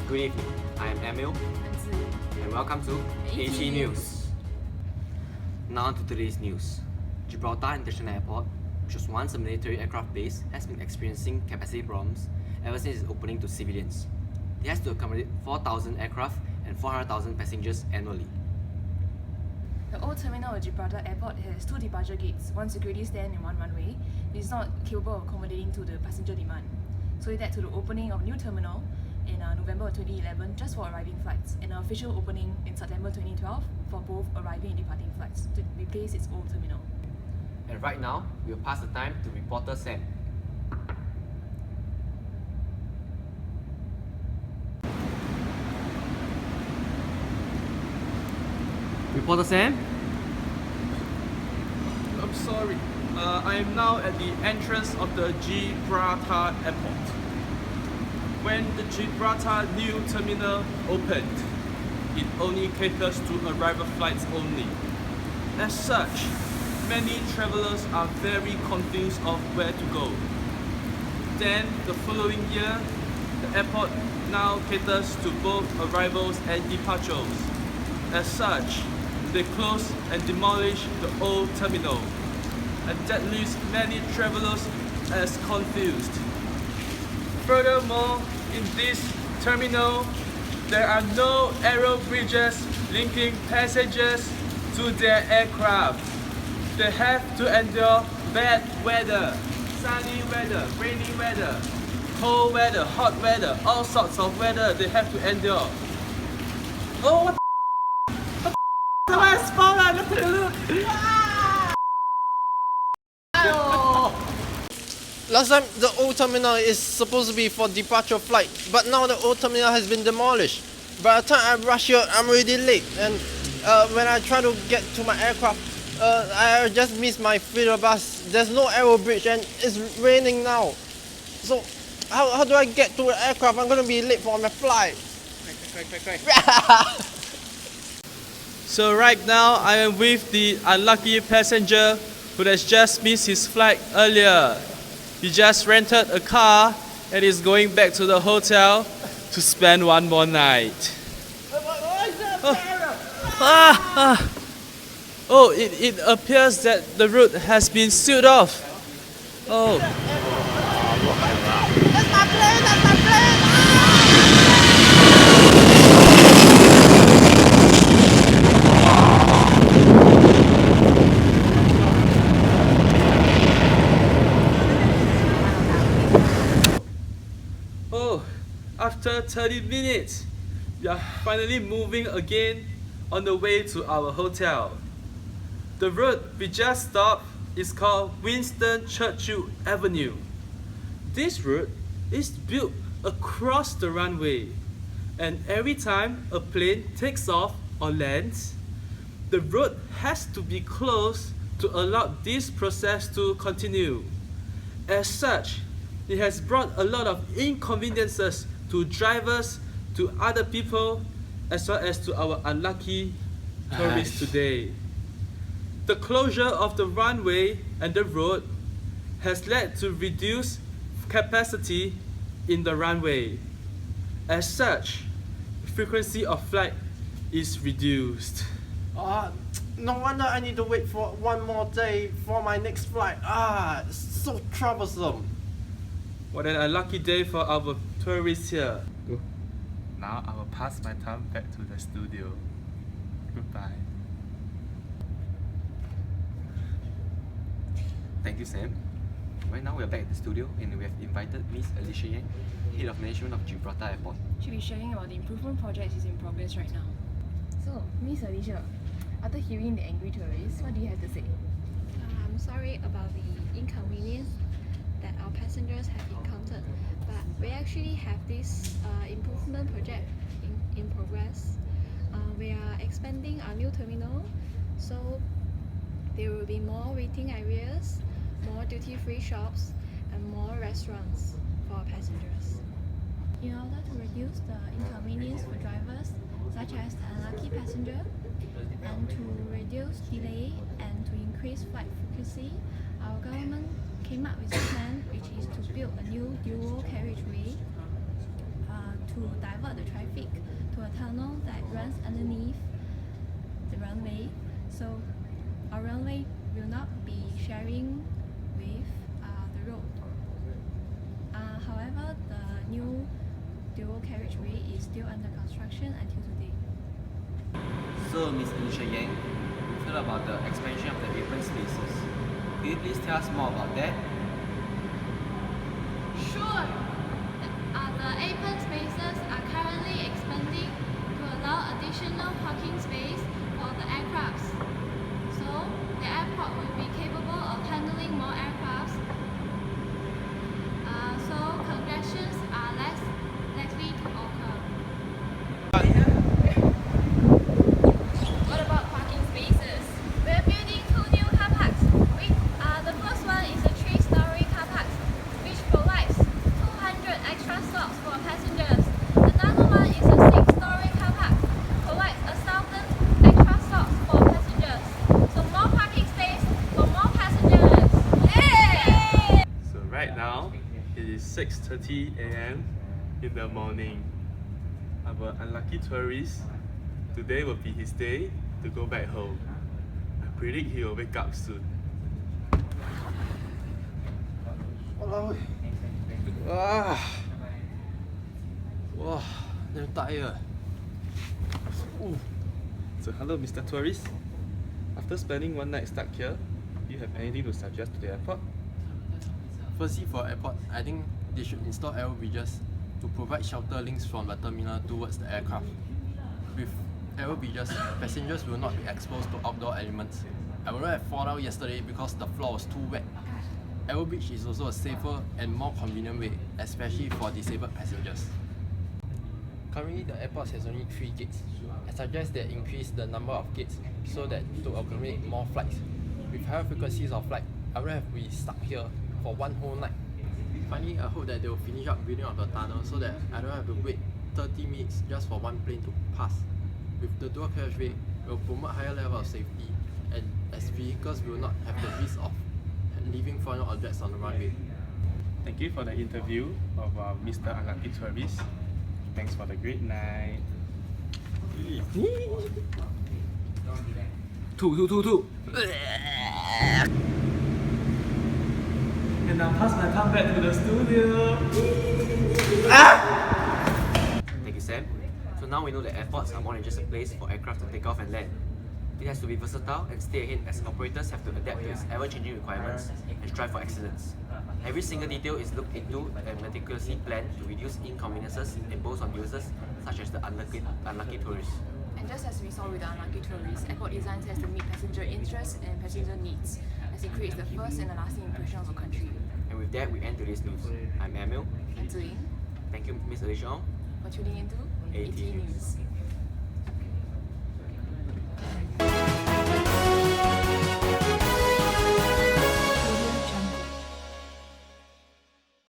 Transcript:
Good evening, I am Emil and welcome to AT News. Now to today's news. Gibraltar International Airport, which was once a military aircraft base, has been experiencing capacity problems ever since its opening to civilians. It has to accommodate 4,000 aircraft and 400,000 passengers annually. The old terminal at Gibraltar Airport has 2 departure gates, 1 security stand and 1 runway. It is not capable of accommodating to the passenger demand. So it led to the opening of a new terminal in November 2011 just for arriving flights, and an official opening in September 2012 for both arriving and departing flights to replace its old terminal. And right now, we will pass the time to reporter Sam. Reporter Sam? I'm sorry. I am now at the entrance of the Gibraltar Airport. When the Gibraltar new terminal opened, it only caters to arrival flights only. As such, many travelers are very confused of where to go. Then, the following year, the airport now caters to both arrivals and departures. As such, they close and demolish the old terminal, and that leaves many travelers as confused. Furthermore, in this terminal, there are no aero bridges linking passengers to their aircraft. They have to endure bad weather, sunny weather, rainy weather, cold weather, hot weather, all sorts of weather they have to endure. Oh, what the last fallen! Last time, the old terminal is supposed to be for departure flight, but now the old terminal has been demolished. By the time I rush here, I'm already late, and when I try to get to my aircraft, I just missed my feeder bus. There's no aero bridge, and it's raining now. So, how do I get to the aircraft? I'm going to be late for my flight. So right now, I am with the unlucky passenger who has just missed his flight earlier. He just rented a car and is going back to the hotel to spend one more night. Oh, it appears that the route has been sealed off. Oh. That's my plane! That's my plane! Oh, after 30 minutes, we are finally moving again on the way to our hotel. The road we just stopped is called Winston Churchill Avenue. This route is built across the runway, and every time a plane takes off or lands, the road has to be closed to allow this process to continue. As such, it has brought a lot of inconveniences to drivers, to other people, as well as to our unlucky tourists today. The closure of the runway and the road has led to reduced capacity in the runway. As such, the frequency of flight is reduced. No wonder I need to wait for one more day for my next flight. It's so troublesome. What an unlucky day for our tourists here. Now I will pass my time back to the studio. Goodbye. Thank you, Sam. Right now, we are back at the studio and we have invited Miss Alicia Yang, Head of Management of Gibraltar Airport. She'll be sharing about the improvement project is in progress right now. So, Miss Alicia, after hearing the angry tourists, what do you have to say? I'm sorry about the inconvenience that our passengers have encountered, but we actually have this improvement project in progress. We are expanding our new terminal, so there will be more waiting areas, more duty-free shops, and more restaurants for our passengers. In order to reduce the inconvenience for drivers, such as the unlucky passenger, and to reduce delay and to increase flight frequency, our government came up with a plan which is to build a new dual carriageway to to divert the traffic to a tunnel that runs underneath the runway. So our runway will not be sharing with the road. However, the new dual carriageway is still under construction until today. So, Ms. Alicia Yang, you feel about the expansion of the apron spaces. Could you please tell us more about that? Sure. The apron spaces are currently expanding to allow additional parking space for the aircrafts. So, the airport will be capable of handling more aircrafts. So, congestions are less likely to occur. What about parking spaces? We're building 2 new car parks. The first one is a 3-story car park, which provides 200 extra slots for passengers. Another one is a 6-story car park, provides 1,000 extra slots for passengers. So more parking space for more passengers. Yay! So right now, it is 6:30 a.m. in the morning. Our unlucky tourist, today will be his day to go back home. I predict he will wake up soon. Walao. Wow, damn tired. Ooh. So hello Mr. Tourist. After spending one night stuck here, do you have anything to suggest to the airport? Firstly, for airport, I think they should install aero bridges to provide shelter links from the terminal towards the aircraft. With aero bridges, passengers will not be exposed to outdoor elements. I would have fallen out yesterday because the floor was too wet. Aero bridge is also a safer and more convenient way, especially for disabled passengers. Currently, the airport has only 3 gates. I suggest they increase the number of gates so that to accommodate more flights. With higher frequencies of flight, I would have been stuck here for one whole night. Finally, I hope that they will finish up building up the tunnel so that I don't have to wait 30 minutes just for one plane to pass. With the dual carriageway, it will promote higher level of safety, and as vehicles will not have the risk of leaving foreign objects on the runway. Thank you for the interview of Mr. Unlucky Tourist. Thanks for the great night. Two. And now pass my time back to the studio. Thank you, Sam. So now we know that airports are more than just a place for aircraft to take off and land. It has to be versatile and stay ahead as operators have to adapt to its ever-changing requirements and strive for excellence. Every single detail is looked into and meticulously planned to reduce inconveniences imposed on users, such as the unlucky tourists. And just as we saw with the unlucky tourists, airport design has to meet passenger interests and passenger needs, as it creates the first and the lasting impression of a country. And with that, we end today's news. I'm Emil. And Ziying, Thank you, Ms. Alicia Ong. for tuning into